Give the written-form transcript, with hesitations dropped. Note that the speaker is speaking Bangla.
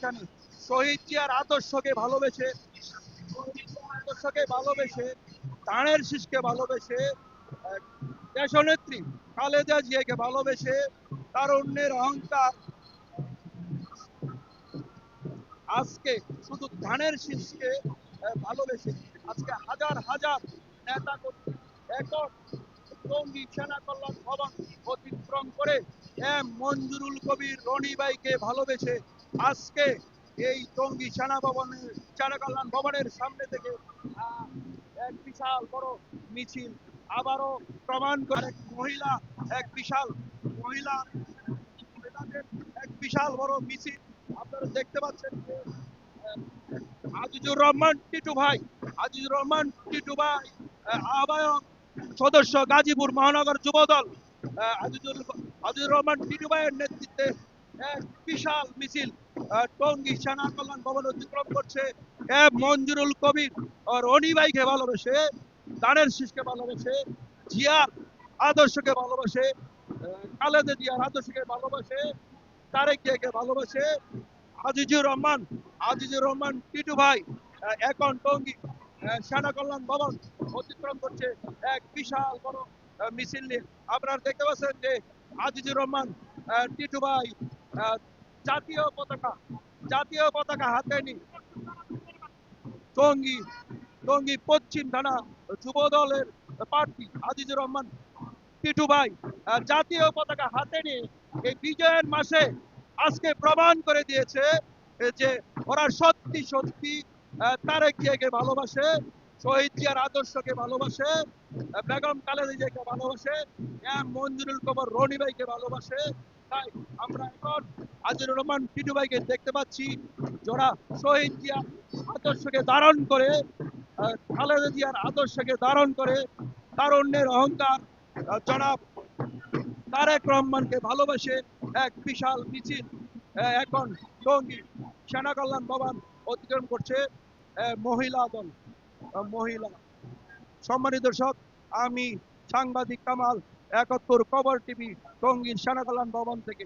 সেখানে শহীদ জিয়ার আদর্শকে ভালোবেসে ধানের শীষকে ভালোবেসে দেশনেত্রী খালেদা জিয়াকে ভালোবেসে তারুণ্যের অহংকার আজকে শুধু ধানের শীষকে ভালোবেসে আজকে হাজার হাজার নেতা কর্মী এখন টঙ্গী সেনা কল্যাণ ভবন অতিক্রম করে মঞ্জুরুল কবির রনি ভাইকে ভালোবেসে আজকে এই টঙ্গী সেনা কল্যাণ ভবনের সামনে থেকে এক বিশাল বড় মিছিল আবারও প্রমাণ করে এক বিশাল মহিলা এক বিশাল বড় মিছিল আপনারা দেখতে পাচ্ছেন যে আজিজুর রহমান টিটু ভাই আহ্বায়ক সদস্য গাজীপুর মহানগর যুবদল আজিজুর রহমান টিটু ভাইয়ের নেতৃত্বে এক বিশাল মিছিল টঙ্গী সেনা কল্যাণ ভবন অতিক্রম করছে মঞ্জুরুল কবির রনি ভাইকে ভালোবেসে ধানের শীষকে ভালোবেসে জিয়ার আদর্শকে ভালোবাসে খালেদা জিয়ার আদর্শকে ভালোবাসে তারেক জিয়াকে ভালোবাসে আজিজুর রহমান টিটু ভাই এখন টঙ্গী সেনা কল্যাণ ভবন অতিক্রম করছে এক বিশাল বড় মিছিল নিয়ে। আপনারা দেখতে পাচ্ছেন যে আজিজুর রহমান টিটু ভাই জাতীয় পতাকা হাতে নিয়ে টঙ্গী পশ্চিম থানা যুব দলের প্রার্থী আজিজুর রহমান টিটু ভাই জাতীয় পতাকা হাতে নিয়ে এই বিজয়ের মাসে আজকে প্রমাণ করে দিয়েছে যে ওরা সত্যি তারেক জিয়াকে ভালোবাসে, শহীদ জিয়ার আদর্শকে ভালোবাসে, বেগম খালেদা জিয়াকে ভালোবাসে, মঞ্জুরুল কবির রনি ভাইকে ভালোবাসে। তাই আমরা এখন আজিজুর রহমান টিটু ভাইকে দেখতে পাচ্ছি যারা শহীদ জিয়ার আদর্শকে ধারণ করে খালেদা জিয়ার আদর্শকে ধারণ করে তারুণ্যের অহংকার জনাব তারেক রহমানকে ভালোবাসে এক বিশাল মিছিল এখন টঙ্গী সেনা কল্যাণ ভবন অতিক্রম করছে মহিলা সম্মানিত দর্শক, আমি সাংবাদিক কামাল ৭১ খবর টিভি টঙ্গীর সেনা কল্যাণ ভবন থেকে।